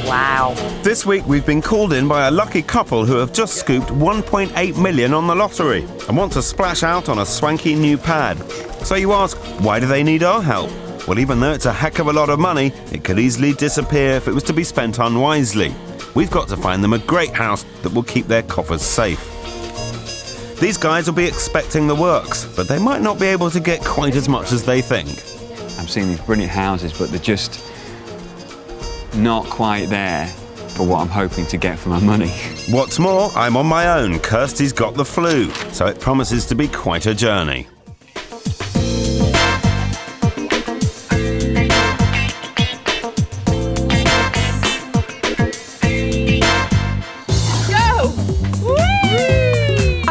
Wow. This week we've been called in by a lucky couple who have just scooped 1.8 million on the lottery and want to splash out on a swanky new pad. So you ask, why do they need our help? Well, even though it's a heck of a lot of money, it could easily disappear if it was to be spent unwisely. We've got to find them a great house that will keep their coffers safe. These guys will be expecting the works, but they might not be able to get quite as much as they think. I'm seeing these brilliant houses, but they're just not quite there for what I'm hoping to get for my money. What's more, I'm on my own. Kirstie's got the flu, so it promises to be quite a journey.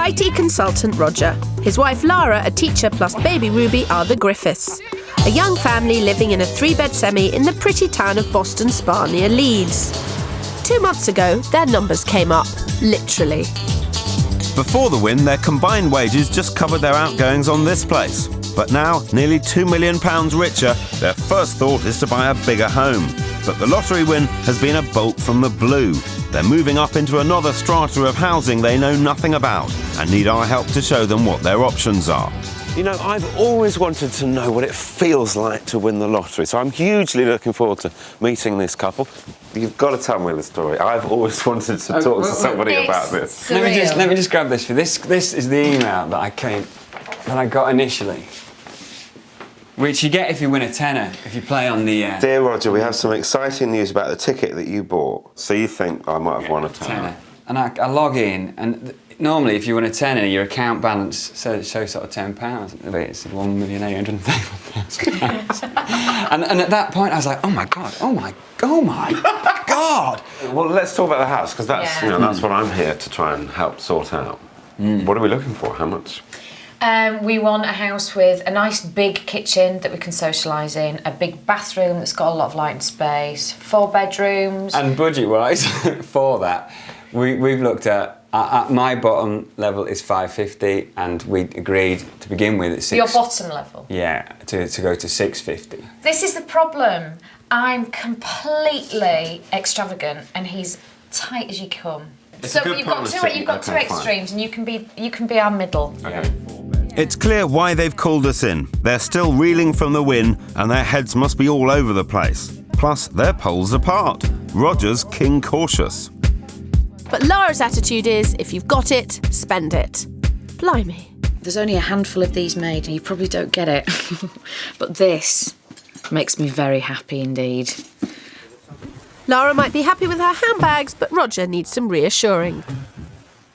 IT consultant Roger, his wife Lara, a teacher, plus baby Ruby are the Griffiths. A young family living in a 3-bed semi in the pretty town of Boston Spa near Leeds. 2 months ago, their numbers came up, literally. Before the win, their combined wages just covered their outgoings on this place. But now, nearly £2 million richer, their first thought is to buy a bigger home. But the lottery win has been a bolt from the blue. They're moving up into another strata of housing they know nothing about and need our help to show them what their options are. You know, I've always wanted to know what it feels like to win the lottery, so I'm hugely looking forward to meeting this couple. You've got to tell me the story. I've always wanted to talk to somebody about this. Let me just grab this for this. This is the email that I got initially, which you get if you win a tenner, if you play on the... Dear Roger, we have some exciting news about the ticket that you bought. So you think I might have won a tenner? And I log in, and normally if you win a tenner, your account balance shows sort of £10. It's £1,835,000. and at that point, I was like, oh my God. Well, let's talk about the house, because that's, that's what I'm here to try and help sort out. What are we looking for? How much? We want a house with a nice big kitchen that we can socialise in, a big bathroom that's got a lot of light and space, 4 bedrooms. And budget-wise, for that, we've looked at my bottom level is 550, and we agreed to begin with at 6. Your bottom level? Yeah, to go to 650. This is the problem. I'm completely extravagant, and he's tight as you come. So you've got two extremes, and you can be our middle. Okay. It's clear why they've called us in. They're still reeling from the win, and their heads must be all over the place. Plus, they're poles apart. Roger's king cautious. But Lara's attitude is, if you've got it, spend it. Blimey. There's only a handful of these made, and you probably don't get it. But this makes me very happy indeed. Lara might be happy with her handbags, but Roger needs some reassuring.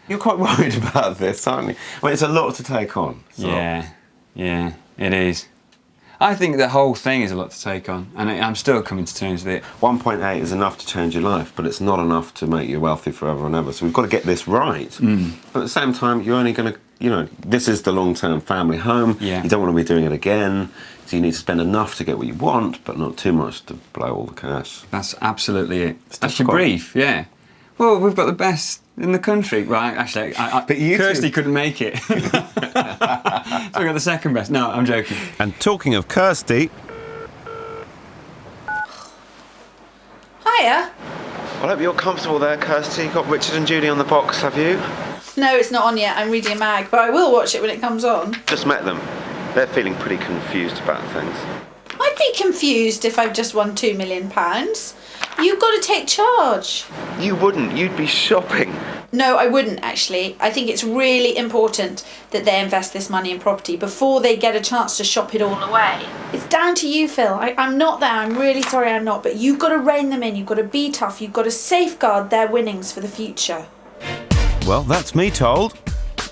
You're quite worried about this, aren't you? I mean, it's a lot to take on. So. Yeah, it is. I think the whole thing is a lot to take on, and I'm still coming to terms with it. 1.8 is enough to change your life, but it's not enough to make you wealthy forever and ever. So we've got to get this right. But at the same time, you're only going to, this is the long-term family home. Yeah. You don't want to be doing it again. So you need to spend enough to get what you want, but not too much to blow all the cash. That's absolutely it. That's your brief, yeah. Well, we've got the best in the country. Right, actually, but Kirstie couldn't make it. So we got the second best. No, I'm joking. And talking of Kirstie... Hiya. I hope you're comfortable there, Kirstie. You've got Richard and Judy on the box, have you? No, it's not on yet. I'm reading a mag, but I will watch it when it comes on. Just met them. They're feeling pretty confused about things. I'd be confused if I've just won £2 million. You've got to take charge. You wouldn't. You'd be shopping. No, I wouldn't, actually. I think it's really important that they invest this money in property before they get a chance to shop it all away. It's down to you, Phil. I'm not there. I'm really sorry I'm not. But you've got to rein them in. You've got to be tough. You've got to safeguard their winnings for the future. Well, that's me told.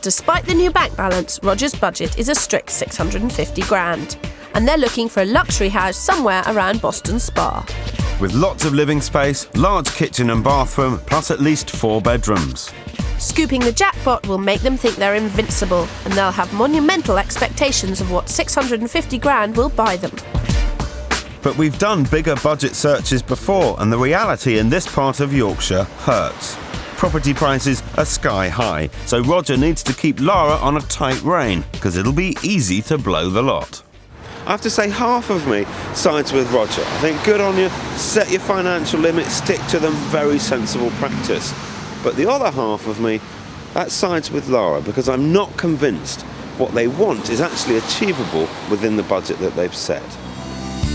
Despite the new bank balance, Roger's budget is a strict 650 grand. And they're looking for a luxury house somewhere around Boston Spa. With lots of living space, large kitchen and bathroom, plus at least 4 bedrooms. Scooping the jackpot will make them think they're invincible, and they'll have monumental expectations of what 650 grand will buy them. But we've done bigger budget searches before, and the reality in this part of Yorkshire hurts. Property prices are sky high, so Roger needs to keep Lara on a tight rein, because it'll be easy to blow the lot. I have to say half of me sides with Roger. I think good on you, set your financial limits, stick to them, very sensible practice. But the other half of me, that sides with Lara, because I'm not convinced what they want is actually achievable within the budget that they've set.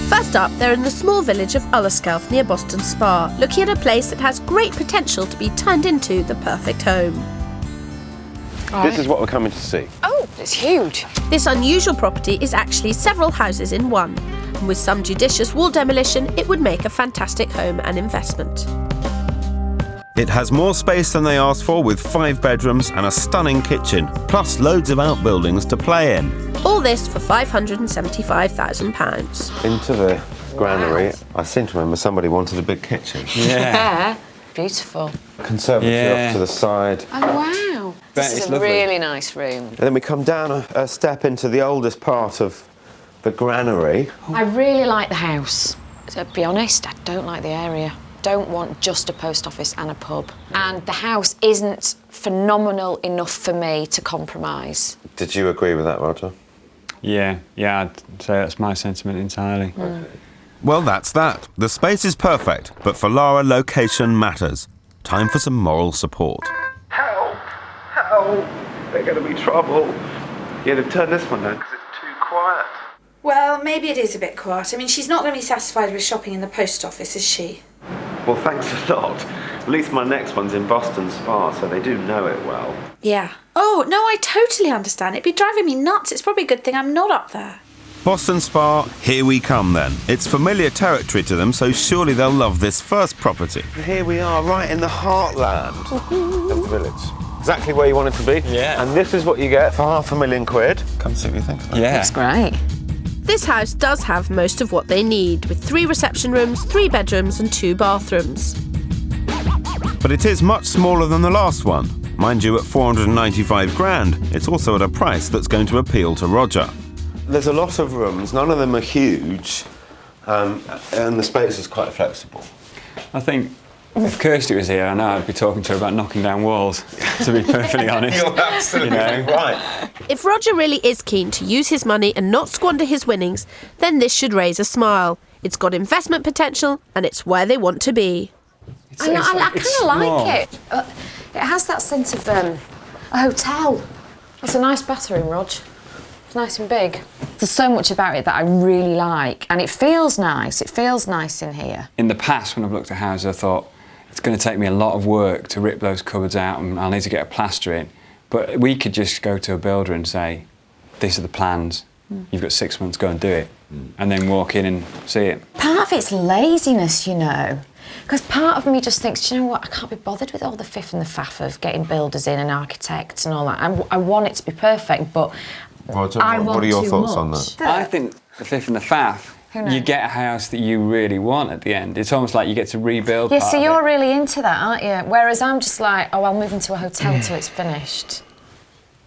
First up, they're in the small village of Allsopp near Boston Spa, looking at a place that has great potential to be turned into the perfect home. This is what we're coming to see. Oh, it's huge. This unusual property is actually several houses in one, and with some judicious wall demolition, it would make a fantastic home and investment. It has more space than they asked for, with 5 bedrooms and a stunning kitchen, plus loads of outbuildings to play in. All this for £575,000. Into the granary, I seem to remember somebody wanted a big kitchen. Yeah. Beautiful. Conservatory off to the side. Oh, wow. This is a really nice room. And then we come down a step into the oldest part of the granary. I really like the house. To be honest, I don't like the area. Don't want just a post office and a pub. And the house isn't phenomenal enough for me to compromise. Did you agree with that, Roger? Yeah, I'd say that's my sentiment entirely. Okay. Well, that's that. The space is perfect, but for Lara, location matters. Time for some moral support. Help! Help! They're going to be trouble. Yeah, they've turned this one down because it's too quiet. Well, maybe it is a bit quiet. I mean, she's not going to be satisfied with shopping in the post office, is she? Well, thanks a lot. At least my next one's in Boston Spa, so they do know it well. Yeah. Oh, no, I totally understand. It'd be driving me nuts. It's probably a good thing I'm not up there. Boston Spa, here we come then. It's familiar territory to them, so surely they'll love this first property. Here we are, right in the heartland of the village. Exactly where you want it to be. Yeah. And this is what you get for £500,000. Come see what you think about it. Yeah. That's great. This house does have most of what they need, with 3 reception rooms, 3 bedrooms and 2 bathrooms. But it is much smaller than the last one. Mind you, at $495,000, it's also at a price that's going to appeal to Roger. There's a lot of rooms, none of them are huge, and the space is quite flexible. I think if Kirstie was here, I know I'd be talking to her about knocking down walls, to be perfectly honest. You're absolutely right. If Roger really is keen to use his money and not squander his winnings, then this should raise a smile. It's got investment potential and it's where they want to be. I kind of like it. It has that sense of a hotel. It's a nice bathroom, Rog. It's nice and big. There's so much about it that I really like, and it feels nice. It feels nice in here. In the past, when I've looked at houses, I thought, it's going to take me a lot of work to rip those cupboards out and I'll need to get a plaster in. But we could just go to a builder and say, these are the plans. You've got 6 months, go and do it. And then walk in and see it. Part of it's laziness, you know. Because part of me just thinks, do you know what, I can't be bothered with all the fiff and the faff of getting builders in and architects and all that. I want it to be perfect, but Roger, I want what are your too thoughts much. on that? I think the fiff and the faff, you get a house that you really want at the end. It's almost like you get to rebuild Yeah, part so of you're it. really into that, aren't you? Whereas I'm just like, oh, I'll move into a hotel till it's finished.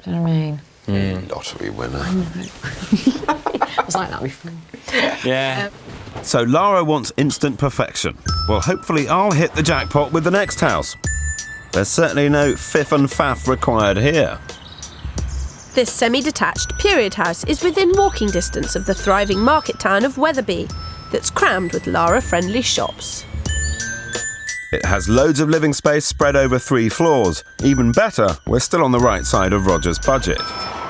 Do you know what I mean? Lottery winner. I was like that before. Yeah. So Lara wants instant perfection. Well, hopefully I'll hit the jackpot with the next house. There's certainly no fiff and faff required here. This semi-detached period house is within walking distance of the thriving market town of Wetherby, that's crammed with Lara-friendly shops. It has loads of living space spread over 3 floors. Even better, we're still on the right side of Roger's budget.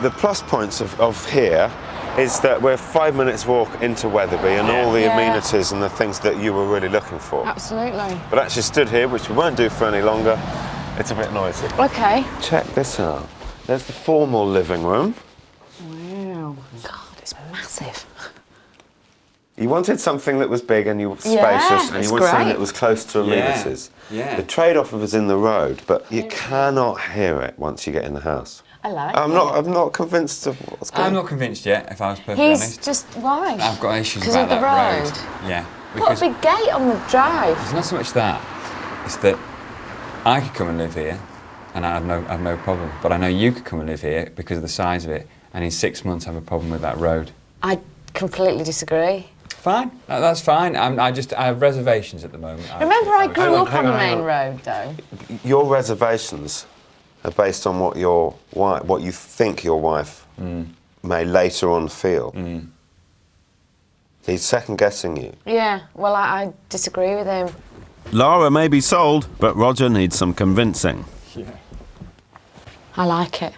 The plus points of here is that we're 5 minutes walk into Wetherby and all the amenities and the things that you were really looking for. Absolutely. But actually stood here, which we won't do for any longer, it's a bit noisy. Okay. Check this out. There's the formal living room. Wow. God, it's massive. You wanted something that was big and spacious, and you wanted something that was close to amenities. Yeah. The trade-off of is in the road, but you cannot hear it once you get in the house. I like I'm not convinced of what's going on. I'm not convinced yet, if I was perfectly He's honest. just, why? I've got issues 'Cause about of the that road? Yeah. Put Because a big gate on the drive. it's not so much that, it's that I could come and live here and I've no problem. But I know you could come and live here because of the size of it, and in 6 months have a problem with that road. I completely disagree. Fine, that's fine. I have reservations at the moment. Remember, I grew up on the hang main on. road, though. Your reservations are based on what you think your wife may later on feel. He's second-guessing you. Yeah, well, I disagree with him. Lara may be sold, but Roger needs some convincing. Yeah. I like it.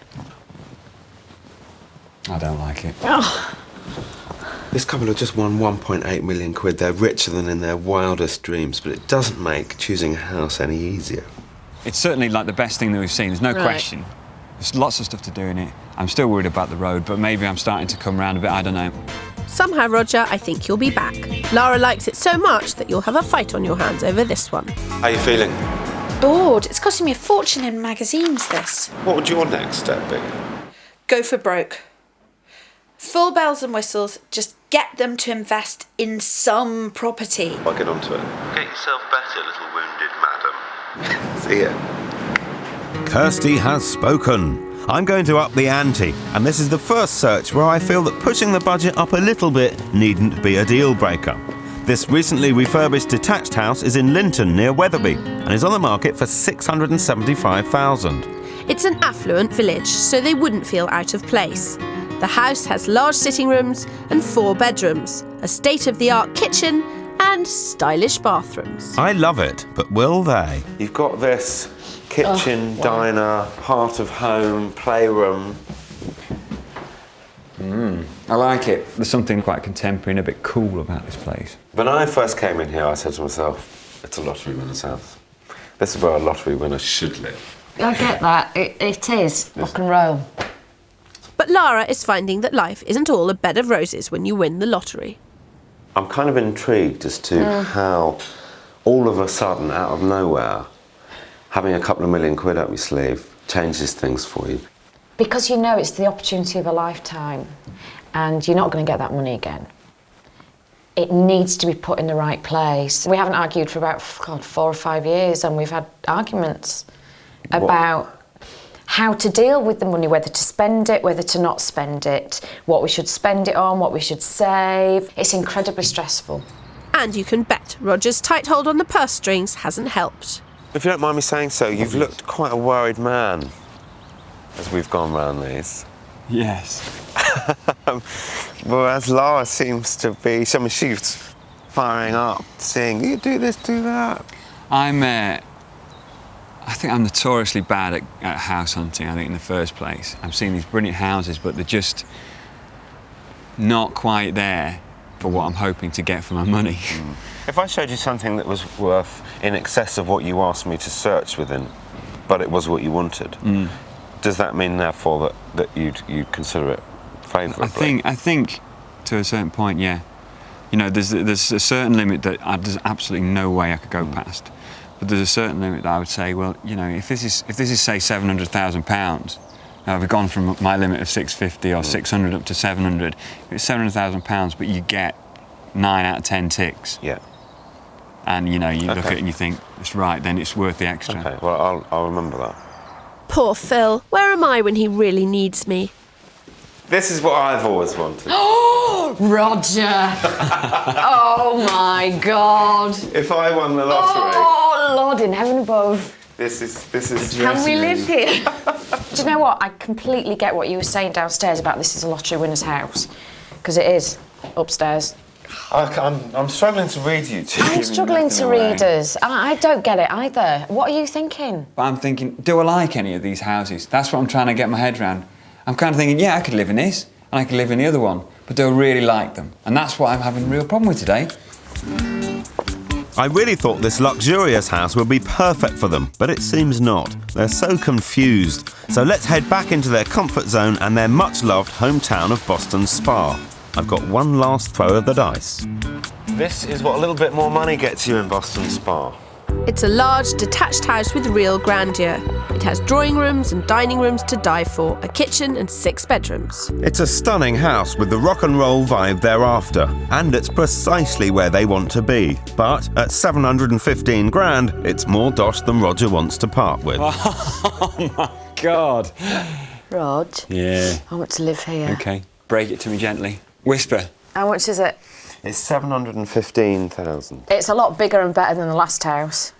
I don't like it. Oh. This couple have just won 1.8 million quid. They're richer than in their wildest dreams, but it doesn't make choosing a house any easier. It's certainly like the best thing that we've seen, there's no question. There's lots of stuff to do in it. I'm still worried about the road, but maybe I'm starting to come round a bit, I don't know. Somehow, Roger, I think you'll be back. Lara likes it so much that you'll have a fight on your hands over this one. How are you feeling? Bored. It's costing me a fortune in magazines, this. What would your next step be? Go for broke. Full bells and whistles, just get them to invest in some property. I'll get onto it. Get yourself better, little wounded madam. See ya. Kirstie has spoken. I'm going to up the ante, and this is the first search where I feel that pushing the budget up a little bit needn't be a deal breaker. This recently refurbished detached house is in Linton near Wetherby and is on the market for $675,000. It's an affluent village, so they wouldn't feel out of place. The house has large sitting rooms and 4 bedrooms, a state-of-the-art kitchen and stylish bathrooms. I love it, but will they? You've got this kitchen, diner, heart of home, playroom. I like it. There's something quite contemporary and a bit cool about this place. When I first came in here, I said to myself, it's a lottery winner's house. This is where a lottery winner should live. I get that. It is rock and roll. But Lara is finding that life isn't all a bed of roses when you win the lottery. I'm kind of intrigued as to how all of a sudden, out of nowhere, having a couple of million quid up your sleeve changes things for you. Because you know it's the opportunity of a lifetime and you're not going to get that money again. It needs to be put in the right place. We haven't argued for about 4 or 5 years, and we've had arguments about how to deal with the money, whether to spend it, whether to not spend it, what we should spend it on, what we should save. It's incredibly stressful. And you can bet Roger's tight hold on the purse strings hasn't helped. If you don't mind me saying so, you've looked quite a worried man as we've gone round these. Yes. Whereas Lara seems to be, she's firing up, saying, you do this, do that. I think I'm notoriously bad at house hunting, I think, in the first place. I'm seeing these brilliant houses, but they're just not quite there for what I'm hoping to get for my money. If I showed you something that was worth in excess of what you asked me to search within, but it was what you wanted, does that mean, therefore, that you'd consider it favourably? I think to a certain point, yeah. You know, there's a certain limit that there's absolutely no way I could go past. But there's a certain limit that I would say, well, you know, if this is say £700,000, now we've gone from my limit of 650 or 600 up to 700. It's £700,000, but you get 9 out of 10 ticks. Yeah. And you know, you look at it and you think it's right, then it's worth the extra. Okay, well, I'll remember that. Poor Phil, where am I when he really needs me? This is what I've always wanted. Oh, Roger! Oh my God! If I won the lottery. Oh Lord in heaven above! This is. Can we live here? Do you know what? I completely get what you were saying downstairs about this is a lottery winner's house, because it is upstairs. I'm struggling to read you two. I'm struggling to read us. I don't get it either. What are you thinking? But I'm thinking, do I like any of these houses? That's what I'm trying to get my head around. I'm kind of thinking, yeah, I could live in this, and I could live in the other one, but do I really like them? And that's what I'm having a real problem with today. I really thought this luxurious house would be perfect for them, but it seems not. They're so confused. So let's head back into their comfort zone and their much-loved hometown of Boston Spa. I've got one last throw of the dice. This is what a little bit more money gets you in Boston Spa. It's a large, detached house with real grandeur. It has drawing rooms and dining rooms to die for, a kitchen and 6 bedrooms. It's a stunning house with the rock and roll vibe they're after, and it's precisely where they want to be. But at 715 grand, it's more dosh than Roger wants to part with. Oh my God. Rog? Yeah. I want to live here. Okay, break it to me gently. Whisper. How much is it? It's 715,000. It's a lot bigger and better than the last house,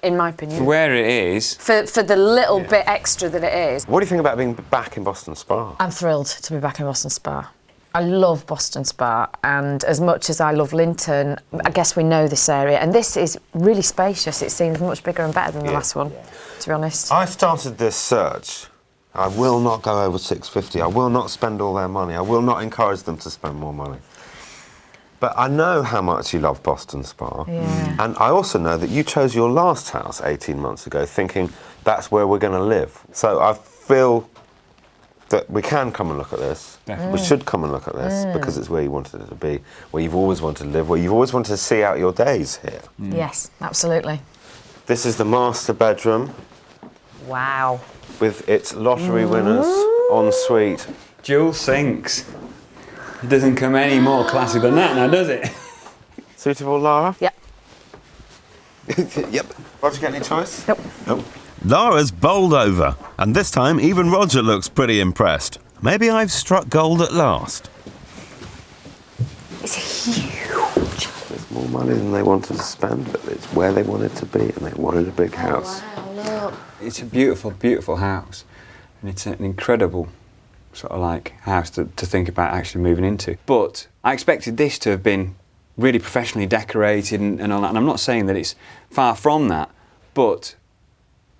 in my opinion. For where it is. For the little bit extra that it is. What do you think about being back in Boston Spa? I'm thrilled to be back in Boston Spa. I love Boston Spa, and as much as I love Linton, I guess we know this area, and this is really spacious. It seems much bigger and better than the last one, to be honest. I started this search. I will not go over 650. I will not spend all their money. I will not encourage them to spend more money. But I know how much you love Boston Spa. Yeah. And I also know that you chose your last house 18 months ago thinking that's where we're going to live. So I feel that we can come and look at this. We should come and look at this because it's where you wanted it to be, where you've always wanted to live, where you've always wanted to see out your days here. Yes, absolutely. This is the master bedroom Wow. with its lottery winners ensuite. Dual sinks. It doesn't come any more classy than that now, does it? Suitable, Lara? Yep. Yep. Roger, get any choice? Nope. Nope. Lara's bowled over, and this time even Roger looks pretty impressed. Maybe I've struck gold at last. It's huge. It's more money than they wanted to spend, but it's where they wanted to be, and they wanted a big house. Wow, look. It's a beautiful, beautiful house, and it's an incredible sort of like house to think about actually moving into. But I expected this to have been really professionally decorated and all that, and I'm not saying that it's far from that, but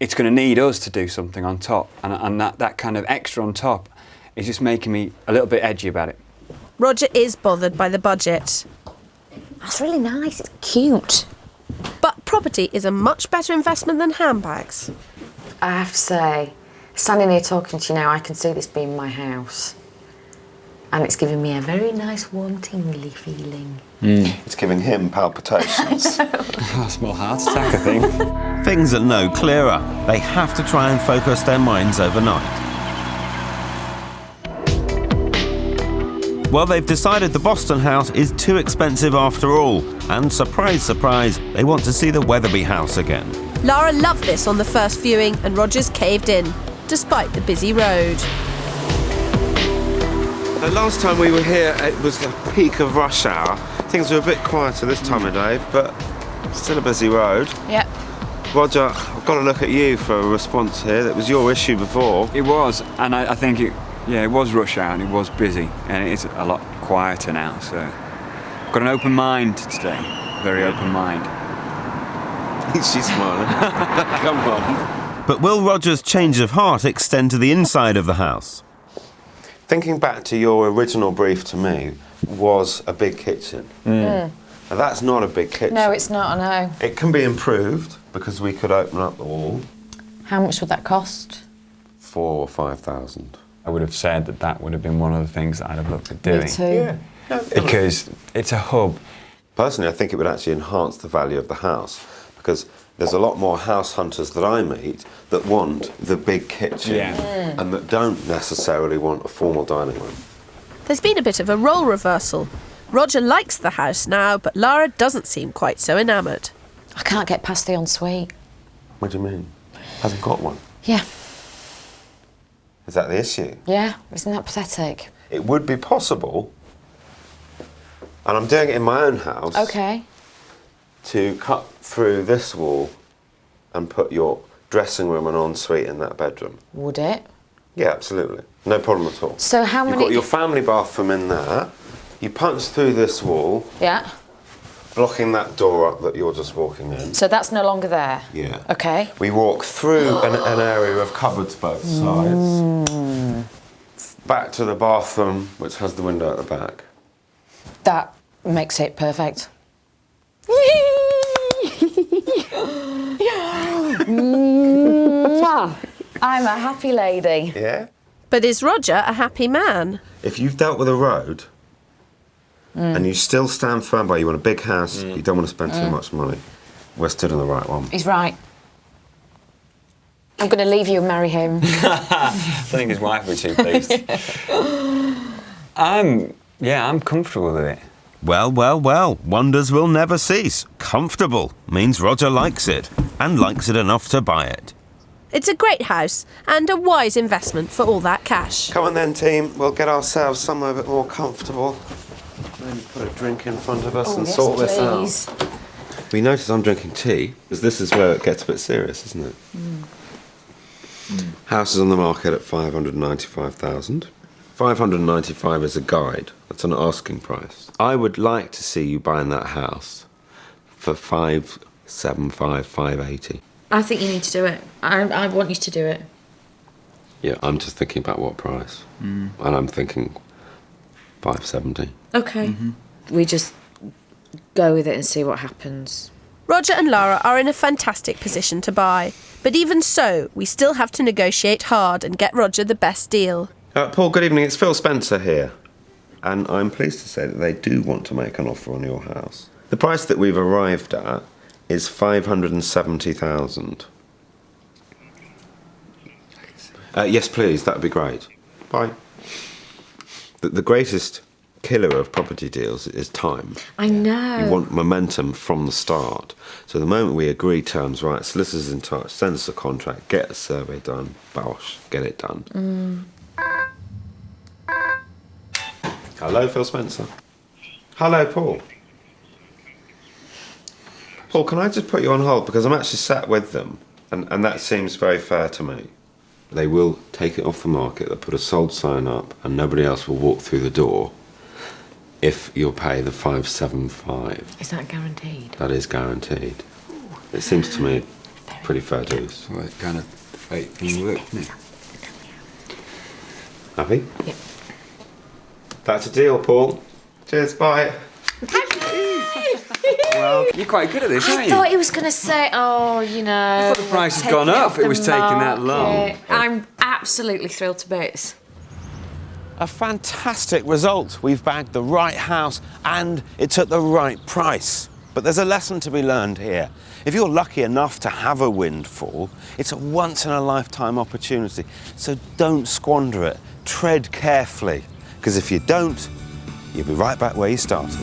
it's going to need us to do something on top, and that kind of extra on top is just making me a little bit edgy about it. Roger is bothered by the budget. That's really nice. It's cute. But property is a much better investment than handbags. I have to say, standing here talking to you now, I can see this being my house. And it's giving me a very nice, warm, tingly feeling. It's giving him palpitations. A small heart attack, I think. Things are no clearer. They have to try and focus their minds overnight. Well, they've decided the Boston house is too expensive after all. And surprise, surprise, they want to see the Weatherby house again. Lara loved this on the first viewing and Roger's caved in, despite the busy road. The last time we were here, it was the peak of rush hour. Things were a bit quieter this time of day, but still a busy road. Yep. Roger, I've got to look at you for a response here. That was your issue before. It was, and I think it was rush hour and it was busy, and it's a lot quieter now, so I've got an open mind today, very open mind. She's smiling. Come on. But will Roger's change of heart extend to the inside of the house? Thinking back to your original brief to me was a big kitchen. Now that's not a big kitchen. No, it's not, I know. It can be improved because we could open up the wall. How much would that cost? 4,000 or 5,000. I would have said that would have been one of the things that I'd have looked at doing. Me too. Yeah. Because it's a hub. Personally, I think it would actually enhance the value of the house because there's a lot more house hunters that I meet that want the big kitchen and that don't necessarily want a formal dining room. There's been a bit of a role reversal. Roger likes the house now, but Lara doesn't seem quite so enamoured. I can't get past the ensuite. What do you mean? Hasn't got one? Yeah. Is that the issue? Yeah, isn't that pathetic? It would be possible, and I'm doing it in my own house, Okay. to cut through this wall and put your dressing room and ensuite in that bedroom. Would it? Yeah, absolutely. No problem at all. So how You've many... got your family bathroom in there. You punch through this wall, Yeah. blocking that door up that you're just walking in. So that's no longer there? Yeah. Okay. We walk through an area of cupboards both sides. Back to the bathroom, which has the window at the back. That makes it perfect. I'm a happy lady. Yeah? But is Roger a happy man? If you've dealt with a road and you still stand firm by you want a big house, you don't want to spend too much money, we're stood on the right one. He's right. I'm going to leave you and marry him. I think his wife would be too pleased. I'm comfortable with it. Well, well, well, wonders will never cease. Comfortable means Roger likes it, and likes it enough to buy it. It's a great house and a wise investment for all that cash. Come on then, team, we'll get ourselves somewhere a bit more comfortable. Maybe put a drink in front of us and sort this out. We notice I'm drinking tea, because this is where it gets a bit serious, isn't it? House is on the market at 595,000. 595 is a guide. That's an asking price. I would like to see you buying that house for 575, 580. I think you need to do it. I want you to do it. Yeah, I'm just thinking about what price. And I'm thinking 570. Okay. We just go with it and see what happens. Roger and Lara are in a fantastic position to buy. But even so, we still have to negotiate hard and get Roger the best deal. Paul, good evening. It's Phil Spencer here. And I'm pleased to say that they do want to make an offer on your house. The price that we've arrived at is 570,000. Yes, please. That would be great. Bye. The greatest killer of property deals is time. I know. You want momentum from the start. So the moment we agree terms, right, solicitors in touch, send us a contract, get a survey done, bosh, get it done. Hello, Phil Spencer. Hello, Paul. Paul, can I just put you on hold? Because I'm actually sat with them, and that seems very fair to me. They will take it off the market, they'll put a sold sign up, and nobody else will walk through the door if you'll pay the 575. Is that guaranteed? That is guaranteed. It seems to me pretty fair dues. Well, it kind of fake thing work, isn't it? Happy? Yep. That's a deal, Paul. Cheers, bye. Well, you're quite good at this, aren't I you? thought he was going to say, oh, you know... I thought the price had gone up. It was taking that long. I'm absolutely thrilled to bits. A fantastic result. We've bagged the right house and it's at the right price. But there's a lesson to be learned here. If you're lucky enough to have a windfall, it's a once-in-a-lifetime opportunity. So don't squander it. Tread carefully. Because if you don't, you'll be right back where you started.